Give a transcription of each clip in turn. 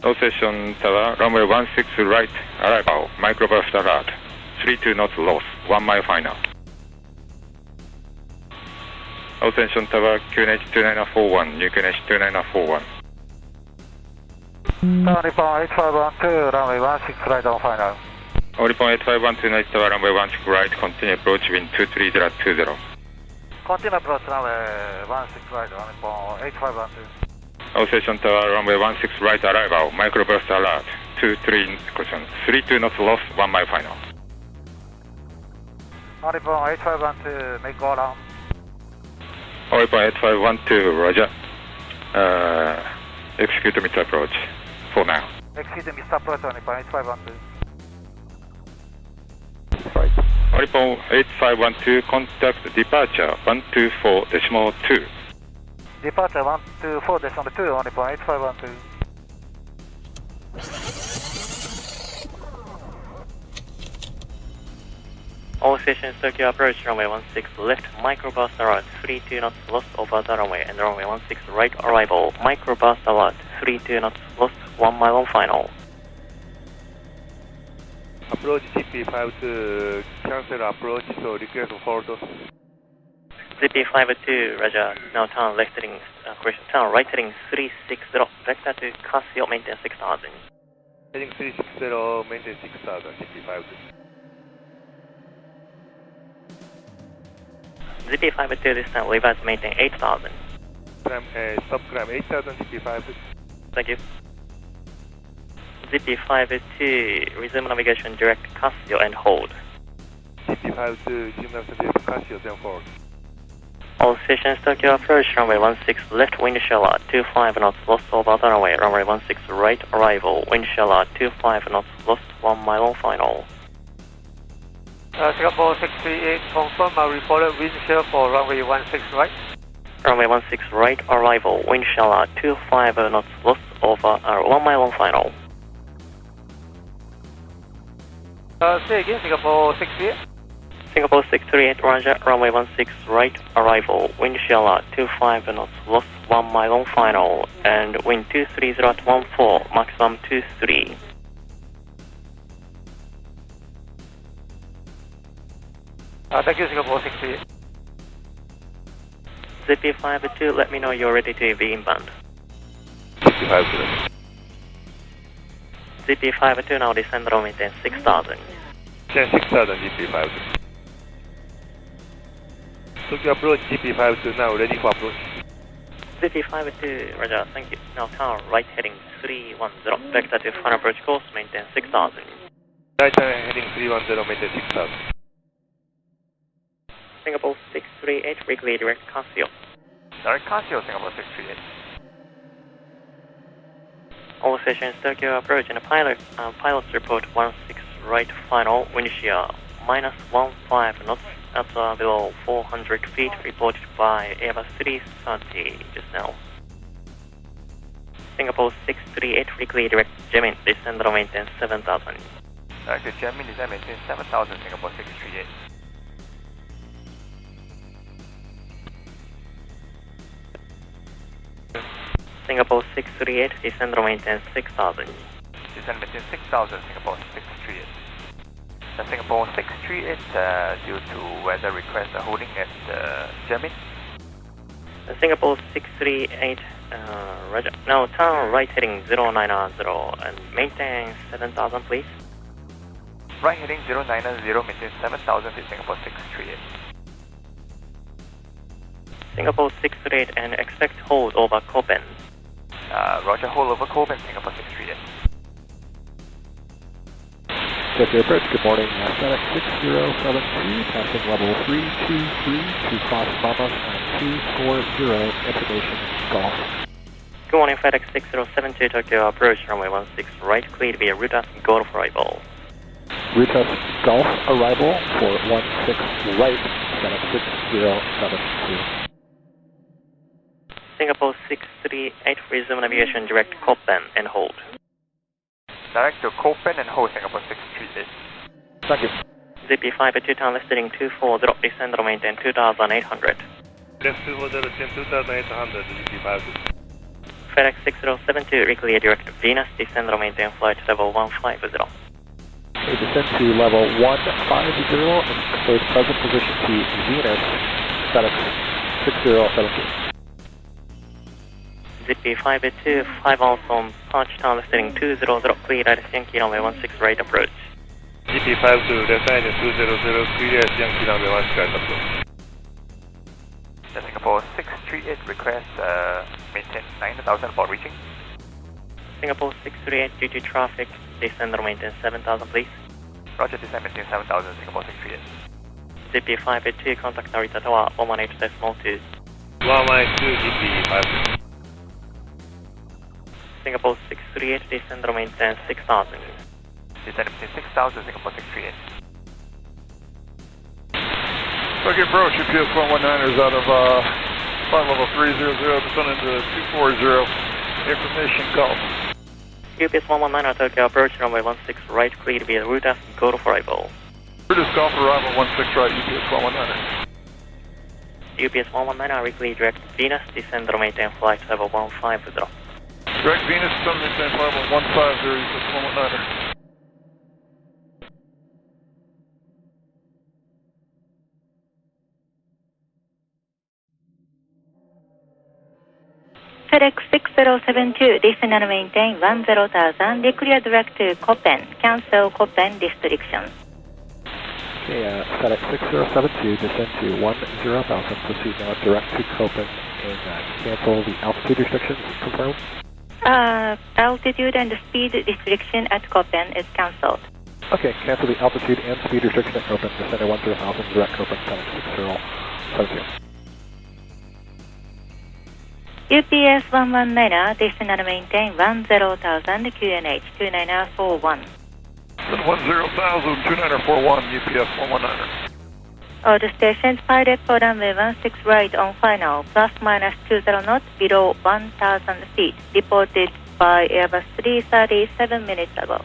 All station tower, runway 16 right, arrival, microburst alert, 32 knots loss, 1 mile final. All station tower, QNH 29041, new QNH 29041. Nippon 8512, runway 16 right on final. All Nippon 8512, Narita Tower, runway 16 right, continue approach, wind 23020. Continue approach, runway 16 right on Nippon 8512. All station tower, runway 16 right, arrival, microburst alert, 32 knots loss, 1 mile final. Nippon 8512, make go around. All Nippon 8512, roger. Execute mid approach, for now. Execute mid approach on Nippon 8512. Right. All Nippon 8512, contact departure 124.2. Departure 124.2 on Nippon 8512. All stations Tokyo approach runway 16 left, microburst alert, 32 knots lost over the runway, and runway 16 right arrival, microburst alert, 32 knots lost, 1 mile on final. Approach GP52, cancel approach, so request hold. GP52, roger, now turn left heading, turn right heading 360, vector to Casio, maintain 6000. Heading 360, maintain 6000, GP52. GP52 this time, reverse maintain 8000. Stop climb 8000, GP52. Thank you. GP52, resume navigation direct Casio and hold. GP52, resume navigation direct Casio, then hold. All stations Tokyo approach runway 16 left, wind chill 25 knots lost over the runway, runway 16 right arrival, wind chill 25 knots lost, 1 mile on final. Singapore 638, confirm reported wind chill for runway 16 right. Runway 16 right arrival, wind chill 25 knots lost over 1 mile on final. Say again, Singapore 68. Singapore 638, roger, runway 16 right arrival, wind chill 25 knots lost, 1 mile on final, and wind 230 at 14, maximum 23. Thank you, Singapore 68. ZP52, let me know you're ready to be inbound. GP52. ZP52, now descend runway 6000. 6000, GP52. Tokyo approach, GP52, now ready for approach. ZP52, roger, thank you. Now turn right heading 310, vector to final approach course, maintain 6000. Right turn heading 310, maintain 6000. Singapore 638, weekly direct Casio. Direct Casio, Singapore 638. All stations Tokyo approach and pilot's report 16 right final, wind shear -15 knots at below 400 feet, reported by Airbus 330 just now. Singapore 638, weekly direct Jamin, descend and maintain 7000. Direct Jamin, descend maintain 7000, Singapore 638. Singapore 638, descend and maintain 6000. Descend maintain 6000, Singapore 638. Singapore 638, due to weather request holding at Jamin. Singapore 638, roger. Now turn right heading 090 and maintain 7000 please. Right heading 090, maintain 7000 to Singapore 638. Singapore 638 and expect hold over Copen. Roger, hold over Copen, Singapore 638. Tokyo approach, good morning, FedEx 6072, passing level 323 to cross Mama and 240, information golf. Good morning, FedEx 6072, Tokyo approach, runway 16 right, clear to be a Ruta Golf arrival. Ruta Golf arrival for 16 right, FedEx 6072. Singapore 638, resume navigation direct Copen and hold. Direct to Copen and hold, Singapore 638. Thank you. ZP52, turn left heading 240, descend and maintain 2800. Left 240, descend 2800, GP52. FedEx 6072, reclear direct Venus, descend or maintain flight level 150. Okay, descend to level 150 and clear present position to Venus, FedEx 6072. Zippy 582, 5 also Punch Town steering 200, clear at Yankee runway 16 right approach. GP52, left line 200, clear at Yankee runway 16 right approach. The Singapore 638 request maintain 9,000 for reaching. Singapore 638, due to traffic, descend or maintain 7,000 please. Roger, descend maintain 7,000, Singapore 638. Zippy 582, contact Narita Tower 118.2. 112 GP52. Singapore 638, descend or maintain 6,000. Descend maintain 6,000, Singapore 638. Okay, approach, UPS 119ers out of flight level 300, descending to 240, information call. UPS 119 Tokyo approach runway 16 right, clear to be the route as go to arrival. Route is call for arrival 16 right, UPS 119er. UPS 119 reclear direct Venus, descend or maintain flight level 150. Direct Venus, descend maintain flight level 150, UPS 119er. FedEx 6072, descend and maintain 10,000, declare direct to Copen, cancel Copen restriction. Okay, FedEx 6072, descend to 10,000, proceed now direct to Copen and cancel the altitude restrictions, confirm? Altitude and speed restriction at Copen is cancelled. Okay, cancel the altitude and speed restriction at Copen, descend to 10,000, direct Copen, FedEx 6072. UPS 119, descend and maintain 10,000, QNH 2941. 10,000, 2941, UPS 119er. All the stations pilot for runway 16 right on final, plus minus 20 knots below 1,000 feet, reported by Airbus 330 7 minutes ago.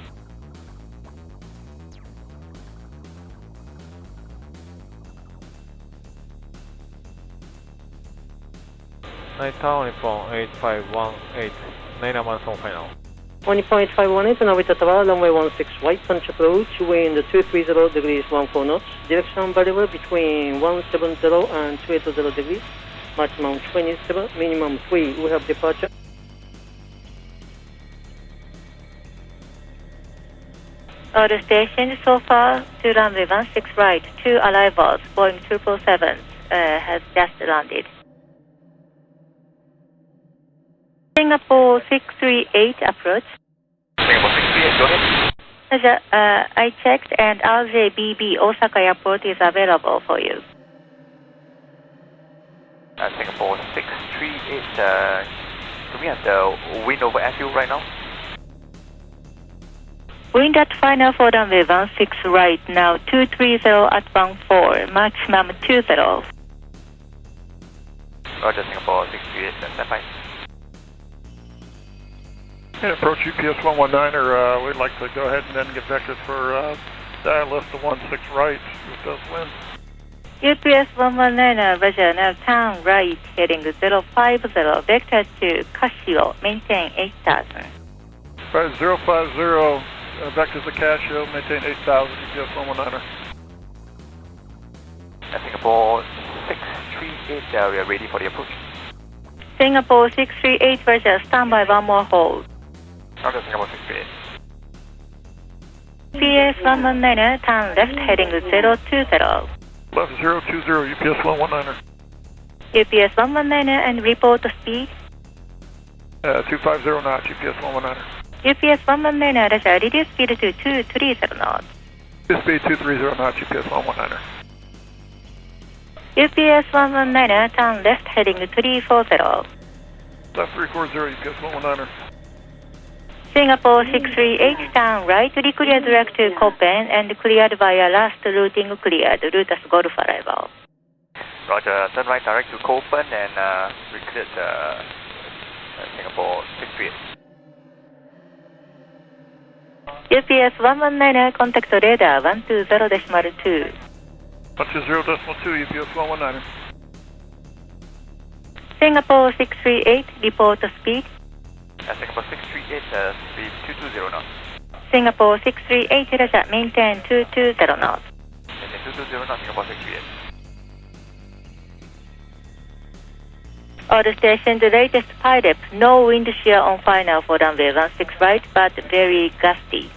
Tower phone 8518, 9 months on final. 1.518 Narita Tower, runway 16 right, punch approach, wind 230 degrees 14 knots, direction variable between 170 and 280 degrees, maximum 27, minimum 3, we have departure. All the stations so far to runway 16 right, 2 arrivals, Boeing 777 has just landed. Singapore 638 approach. Singapore 638, go ahead. I checked and RJAA Osaka Airport is available for you. Singapore 638, do we have the wind over airfield right now? Wind at final for runway 16 right now, 230 at 14, maximum 20. Roger, Singapore 638, stand by. And approach UPS 119er, we'd like to go ahead and then get vectored for dial left to 16 right, with those winds. UPS 119, Roger, now turn right, heading 050, vector to Casio, maintain 8,000. 050, vectors to Casio, maintain 8,000, UPS 119er. Singapore 638, we are ready for the approach. Singapore 638, Roger, stand by one more hold. Roger, Singapore 638. UPS 119, turn left, heading 020. Left 020, UPS 119er. UPS 119 and report speed. 250 knots, UPS 119er. UPS 119, Roger, reduce speed to 230 knots. Speed 230 knots, UPS 119er. UPS 119, turn left, heading 340. Left 340, UPS 119er. Singapore 638, turn right, reclear direct to Copen and cleared via last routing cleared, route as Golf arrival. Roger, turn right direct to Copen and recleared Singapore 638. UPS 119, contact radar 120.2. 120.2, UPS 119er. Singapore 638, report speed. speed 220 knots. Singapore 638, Roger, maintain 220 knots. Maintain 220 knots, Singapore 638. All stations, the latest pilot, no wind shear on final for runway 16 right, but very gusty.